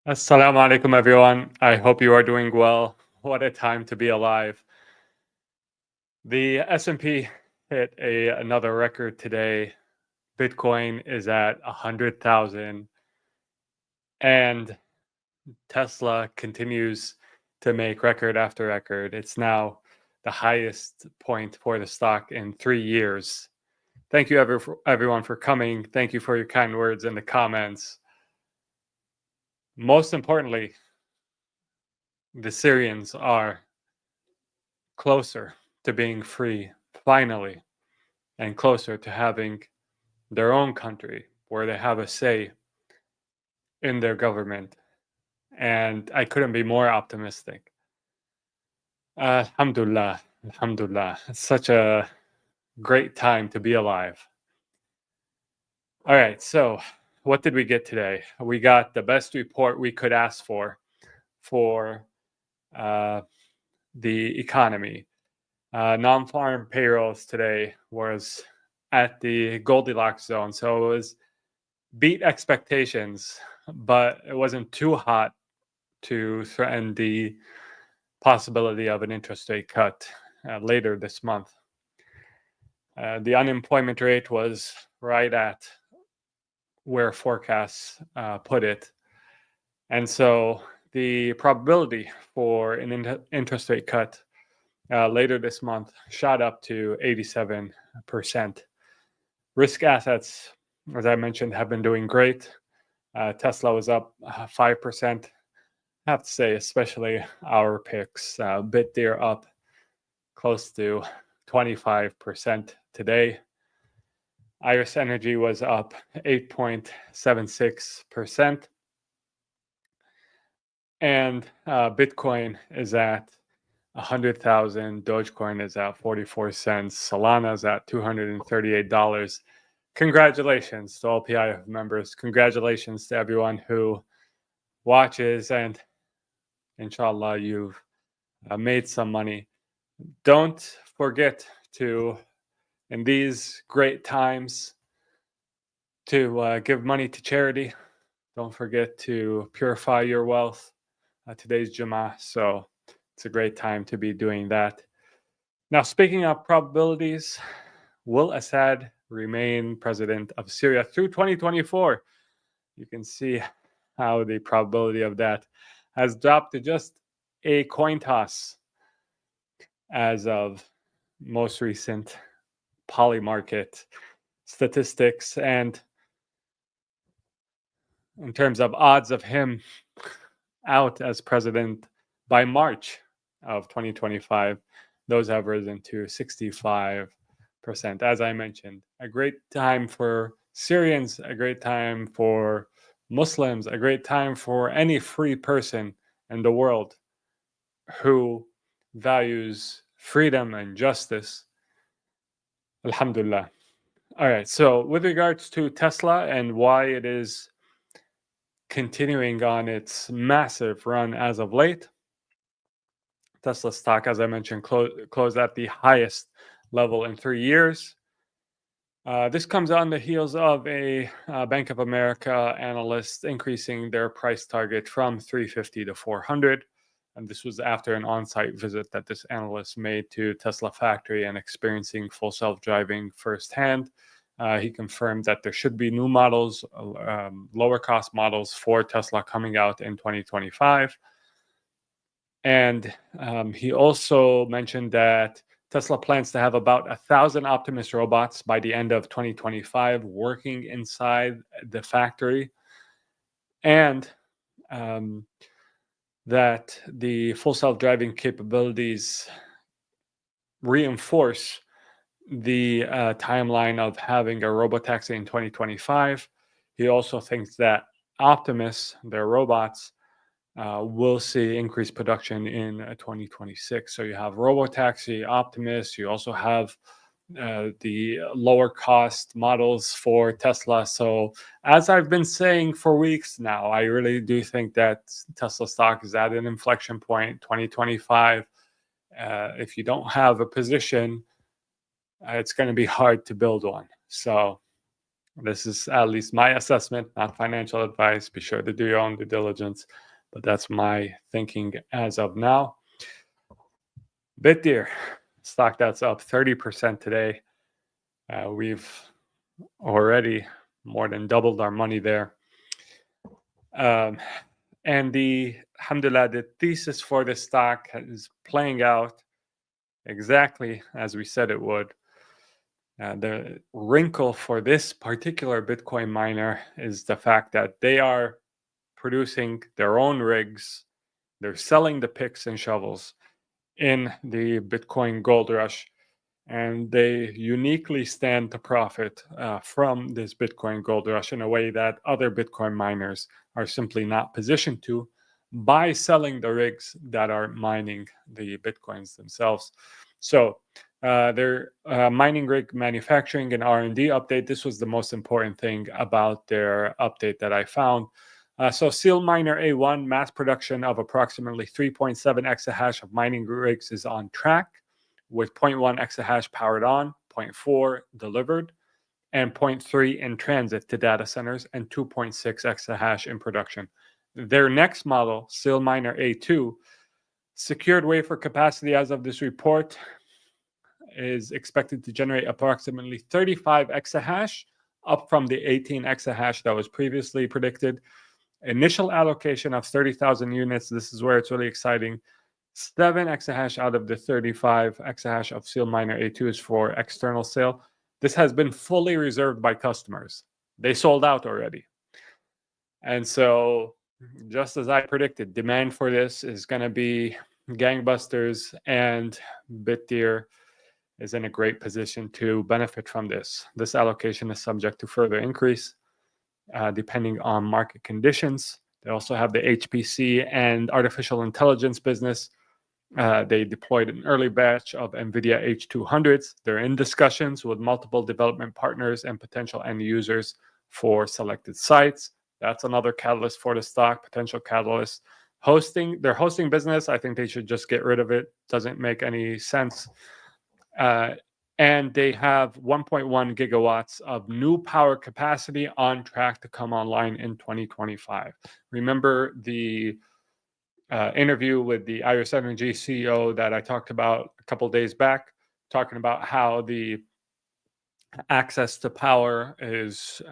Assalamu alaikum, everyone. I hope you are doing well. What a time to be alive. The S&P hit another record today. Bitcoin is at 100,000 and Tesla continues to make record after record. It's now the highest point for the stock in 3 years. Thank you everyone for coming. Thank you for your kind words in the comments. Most importantly, the Syrians are closer to being free, finally, and closer to having their own country where they have a say in their government. And I couldn't be more optimistic. Alhamdulillah, Alhamdulillah. It's such a great time to be alive. All right, so what did we get today? We got the best report we could ask for the economy. Non-farm payrolls today was at the Goldilocks zone, so it was beat expectations, but it wasn't too hot to threaten the possibility of an interest rate cut later this month. The unemployment rate was right at where forecasts put it, and so the probability for an interest rate cut later this month shot up to 87%. Risk assets, as I mentioned, have been doing great. Tesla was up 5%. I have to say, especially our picks. Bitdeer up close to 25% today. Iris Energy was up 8.76%. And Bitcoin is at 100,000. Dogecoin is at 44 cents. Solana is at $238. Congratulations to all PIF members. Congratulations to everyone who watches, and inshallah, you've made some money. Don't forget to, in these great times, to give money to charity. Don't forget to purify your wealth. Today's Jummah, so it's a great time to be doing that. Now, speaking of probabilities, will Assad remain president of Syria through 2024? You can see how the probability of that has dropped to just a coin toss as of most recent Polymarket statistics. And in terms of odds of him out as president by March of 2025, those have risen to 65%. As I mentioned, a great time for Syrians, a great time for Muslims, a great time for any free person in the world who values freedom and justice. Alhamdulillah. All right, so with regards to Tesla and why it is continuing on its massive run as of late, Tesla stock, as I mentioned, closed at the highest level in 3 years. This comes on the heels of a Bank of America analyst increasing their price target from 350 to 400. And this was after an on-site visit that this analyst made to Tesla factory and experiencing full self-driving firsthand. He confirmed that there should be new models, lower cost models for Tesla coming out in 2025. And he also mentioned that Tesla plans to have about 1,000 Optimus robots by the end of 2025 working inside the factory. And that the full self-driving capabilities reinforce the timeline of having a Robotaxi in 2025. He also thinks that Optimus, their robots, will see increased production in 2026. So you have Robotaxi, Optimus. You also have the lower cost models for Tesla. So as I've been saying for weeks now, I really do think that Tesla stock is at an inflection point, 2025. If you don't have a position, it's going to be hard to build one. So This is at least my assessment, not financial advice. Be sure to do your own due diligence, but that's my thinking as of now. Bitdeer, stock that's up 30% today. We've already more than doubled our money there. And alhamdulillah, the thesis for this stock is playing out exactly as we said it would. The wrinkle for this particular Bitcoin miner is the fact that they are producing their own rigs. They're selling the picks and shovels in the Bitcoin gold rush, and they uniquely stand to profit from this Bitcoin gold rush in a way that other Bitcoin miners are simply not positioned to by selling the rigs that are mining the Bitcoins themselves. So their mining rig manufacturing and R&D update, this was the most important thing about their update that I found. So Seal Miner A1 mass production of approximately 3.7 exahash of mining rigs is on track, with 0.1 exahash powered on, 0.4 delivered, and 0.3 in transit to data centers, and 2.6 exahash in production. Their next model, Seal Miner A2, secured wafer capacity as of this report is expected to generate approximately 35 exahash, up from the 18 exahash that was previously predicted. Initial allocation of 30,000 units. This is where it's really exciting. 7 exahash out of the 35 exahash of Seal Miner A2 is for external sale. This has been fully reserved by customers. They sold out already. And so, just as I predicted, demand for this is going to be gangbusters, and Bitdeer is in a great position to benefit from this. This allocation is subject to further increase depending on market conditions. They also have the HPC and artificial intelligence business. They deployed an early batch of NVIDIA H200s. They're in discussions with multiple development partners and potential end users for selected sites. That's another catalyst for the stock, potential catalyst. Their hosting business, I think they should just get rid of it. Doesn't make any sense. And they have 1.1 gigawatts of new power capacity on track to come online in 2025. Remember the interview with the Iris Energy CEO that I talked about a couple days back, talking about how the access to power is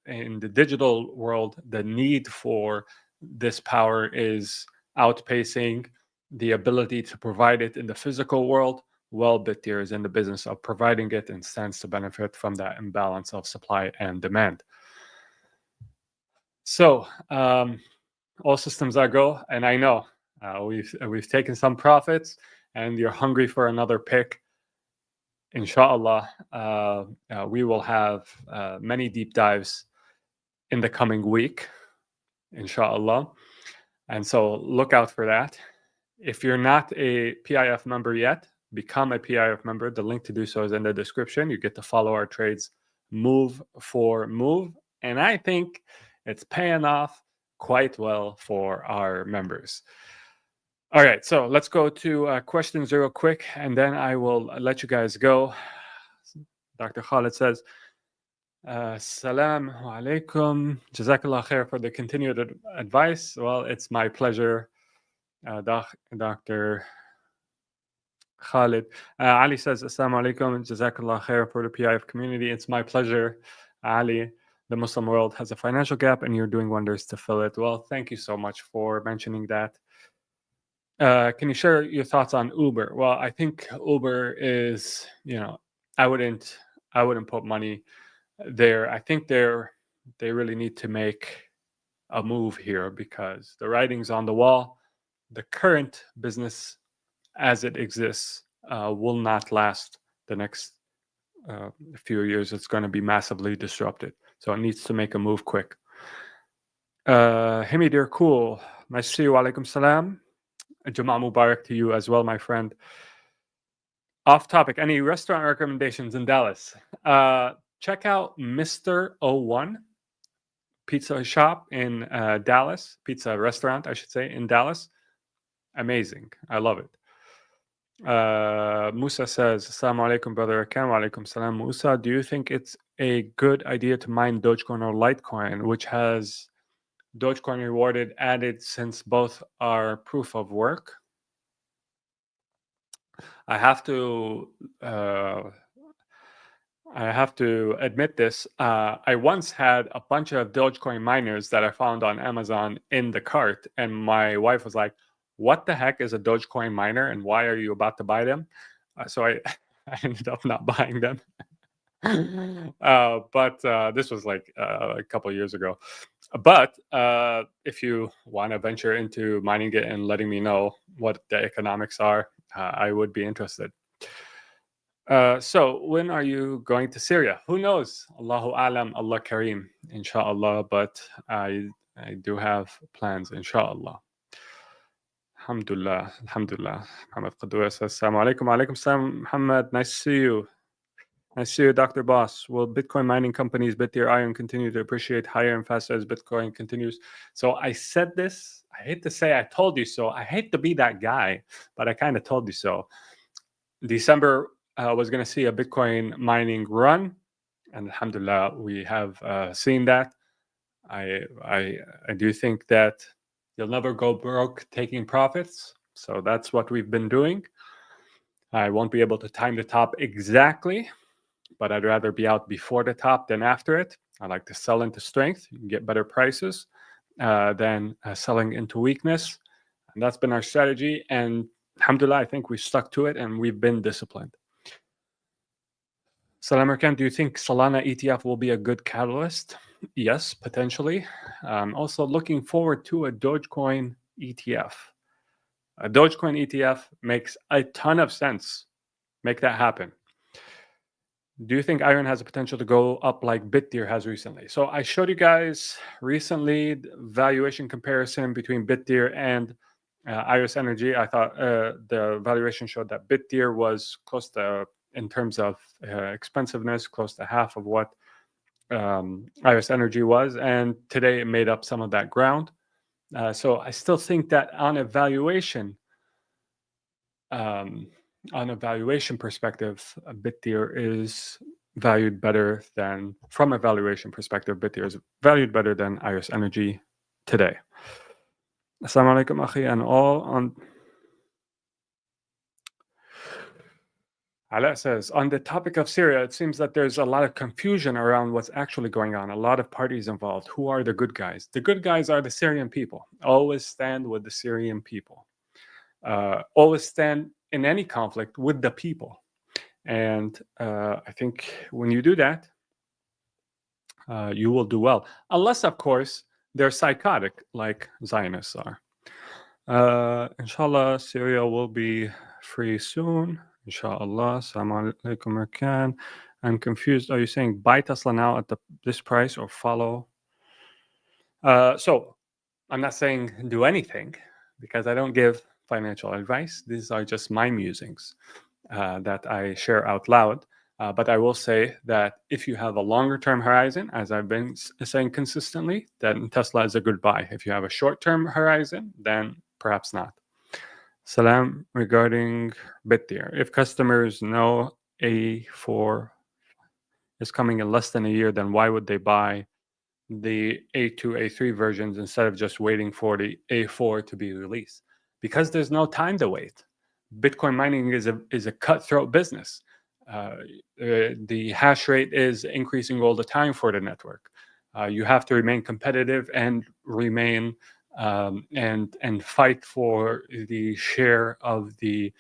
in the digital world, the need for this power is outpacing the ability to provide it in the physical world. Well, Bitdeer is in the business of providing it and stands to benefit from that imbalance of supply and demand. So all systems are go, and I know we've taken some profits, and you're hungry for another pick. Inshallah, we will have many deep dives in the coming week, inshallah. And so look out for that. If you're not a PIF member yet, become a PIF member. The link to do so is in the description. You get to follow our trades move for move. And I think it's paying off quite well for our members. All right, so let's go to questions real quick, and then I will let you guys go. Dr. Khalid says, Salam alaikum. Jazakallah khair for the continued advice. Well, it's my pleasure, Dr. Khalid. Ali says, Assalamu alaikum. Jazakallah khair for the PIF community. It's my pleasure, Ali. The Muslim world has a financial gap, and you're doing wonders to fill it. Well, thank you so much for mentioning that. Can you share your thoughts on Uber? Well, I think Uber is, I wouldn't put money there. I think they really need to make a move here because the writing's on the wall. The current business as it exists will not last the next few years. It's going to be massively disrupted. So it needs to make a move quick. Himidir, cool. Nice to see you. Walaikum salam. Juma Mubarak to you as well, my friend. Off topic, any restaurant recommendations in Dallas? Check out Mr. 01 pizza shop in Dallas. Pizza restaurant, I should say, in Dallas. Amazing. I love it. Musa says, Assalamu alaikum, brother Rakaan. Wa alaikum salam. Musa, do you think it's a good idea to mine Dogecoin or Litecoin, which has Dogecoin rewarded added since both are proof of work? I have to admit this. I once had a bunch of Dogecoin miners that I found on Amazon in the cart, and my wife was like, "What the heck is a Dogecoin miner, and why are you about to buy them?" So I, I ended up not buying them. But this was like a couple of years ago. But if you want to venture into mining it and letting me know what the economics are, I would be interested. So when are you going to Syria? Who knows? Allahu alam, Allah kareem, inshallah. But I do have plans, inshallah. Alhamdulillah, alhamdulillah. Muhammad Qadwa says, Assalamu alaikum, alaikum salam, Muhammad. Nice to see you. Nice to see you, Dr. Boss. Will Bitcoin mining companies Bitdeer Iron continue to appreciate higher and faster as Bitcoin continues? So I said this. I hate to say I told you so. I hate to be that guy, but I kind of told you so. December was going to see a Bitcoin mining run, and alhamdulillah, we have seen that. I do think that you'll never go broke taking profits, so that's what we've been doing. I won't be able to time the top exactly, but I'd rather be out before the top than after it. I like to sell into strength. You can get better prices than selling into weakness, and that's been our strategy. And alhamdulillah, I think we stuck to it, and we've been disciplined. Salam Rakaan, do you think Solana ETF will be a good catalyst? Yes, potentially. Also looking forward to a Dogecoin ETF. A Dogecoin ETF makes a ton of sense. Make that happen. Do you think Iron has a potential to go up like Bitdeer has recently? So I showed you guys recently the valuation comparison between Bitdeer and Iris Energy. I thought the valuation showed that Bitdeer was close to, in terms of expensiveness, close to half of what Iris Energy was, and today it made up some of that ground. So I still think that on a valuation perspective, Bitdeer is valued better than, from a valuation perspective, Bitdeer is valued better than Iris Energy today. Assalamu alaikum, akhi, and all on. Ala says, on the topic of Syria, it seems that there's a lot of confusion around what's actually going on. A lot of parties involved. Who are the good guys? The good guys are the Syrian people. Always stand with the Syrian people. Always stand in any conflict with the people. And I think when you do that, you will do well. Unless, of course, they're psychotic like Zionists are. Inshallah, Syria will be free soon. Inshallah. Assalamu alaikum, Rakaan. I'm confused. Are you saying buy Tesla now at this price or follow? So I'm not saying do anything because I don't give financial advice. These are just my musings that I share out loud. But I will say that if you have a longer term horizon, as I've been saying consistently, then Tesla is a good buy. If you have a short term horizon, then perhaps not. Salam regarding Bitdeer. If customers know A4 is coming in less than a year, then why would they buy the A2, A3 versions instead of just waiting for the A4 to be released? Because there's no time to wait. Bitcoin mining is a cutthroat business. The hash rate is increasing all the time for the network. You have to remain competitive and remain and fight for the share of the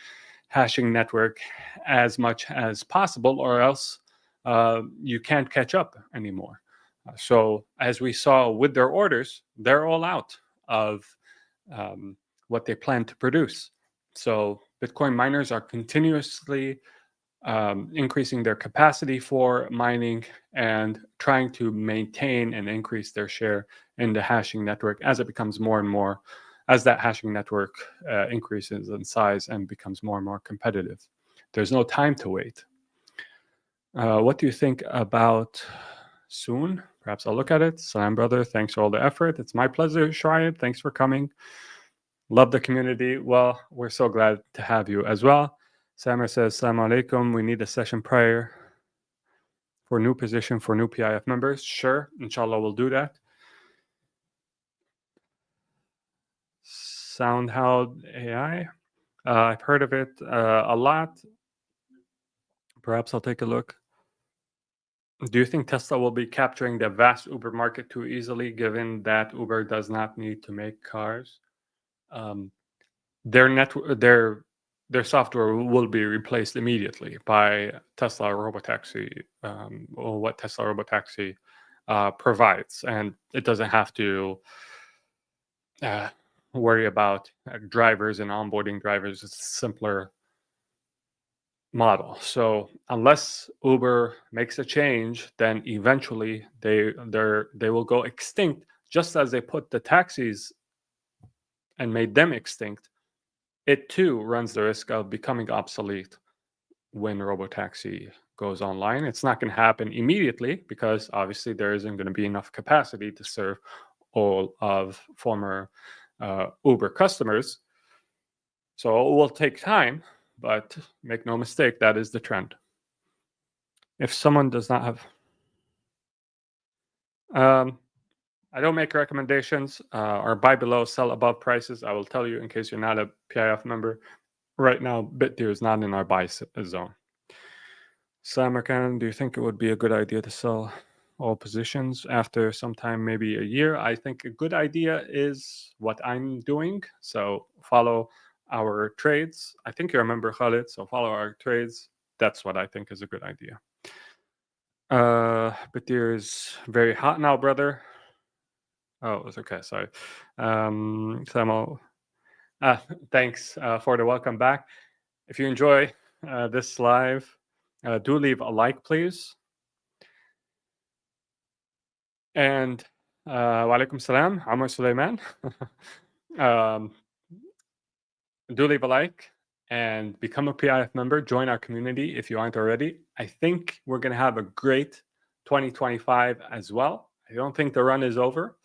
hashing network as much as possible, or else you can't catch up anymore. So as we saw with their orders, they're all out of what they plan to produce. So Bitcoin miners are continuously increasing their capacity for mining and trying to maintain and increase their share in the hashing network as it becomes more and more, as that hashing network increases in size and becomes more and more competitive. There's no time to wait. What do you think about soon? Perhaps I'll look at it. Salam, brother. Thanks for all the effort. It's my pleasure, Shariat. Thanks for coming. Love the community. Well, we're so glad to have you as well. Samir says, Assalamu alaikum. We need a session prior for new position for new PIF members. Sure, inshallah, we'll do that. SoundHound AI. I've heard of it a lot. Perhaps I'll take a look. Do you think Tesla will be capturing the vast Uber market too easily, given that Uber does not need to make cars? Their software will be replaced immediately by Tesla Robotaxi, or what Tesla Robotaxi provides, and it doesn't have to worry about drivers and onboarding drivers. It's a simpler model. So unless Uber makes a change, then eventually they will go extinct, just as they put the taxis and made them extinct. It too runs the risk of becoming obsolete when Robotaxi goes online. It's not going to happen immediately because obviously there isn't going to be enough capacity to serve all of former Uber customers. So it will take time, but make no mistake, that is the trend. If someone does not have... I don't make recommendations or buy below, sell above prices. I will tell you in case you're not a PIF member. Right now, Bitdeer is not in our buy zone. Rakaan, do you think it would be a good idea to sell all positions after some time, maybe a year? I think a good idea is what I'm doing. So follow our trades. I think you're a member, Khalid, so follow our trades. That's what I think is a good idea. Bitdeer is very hot now, brother. Oh, it's okay. Sorry. Samuel, thanks for the welcome back. If you enjoy this live, do leave a like, please. And wa alaikum salam, Amr Sulaiman. Do leave a like and become a PIF member. Join our community if you aren't already. I think we're going to have a great 2025 as well. I don't think the run is over.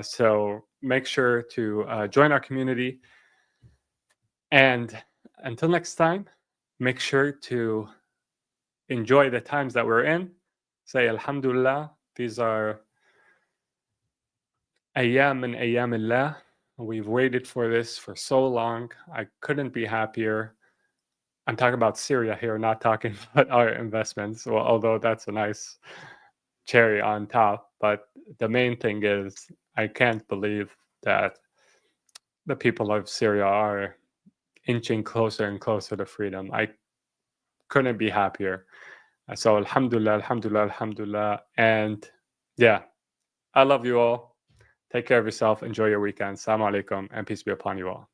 So make sure to join our community. And until next time, make sure to enjoy the times that we're in. Say Alhamdulillah. These are Ayyam min Ayyamillah. We've waited for this for so long. I couldn't be happier. I'm talking about Syria here, not talking about our investments, well, although that's a nice cherry on top. But the main thing is I can't believe that the people of Syria are inching closer and closer to freedom. I couldn't be happier. So alhamdulillah, alhamdulillah, alhamdulillah. And yeah, I love you all. Take care of yourself. Enjoy your weekend. Assalamu alaikum and peace be upon you all.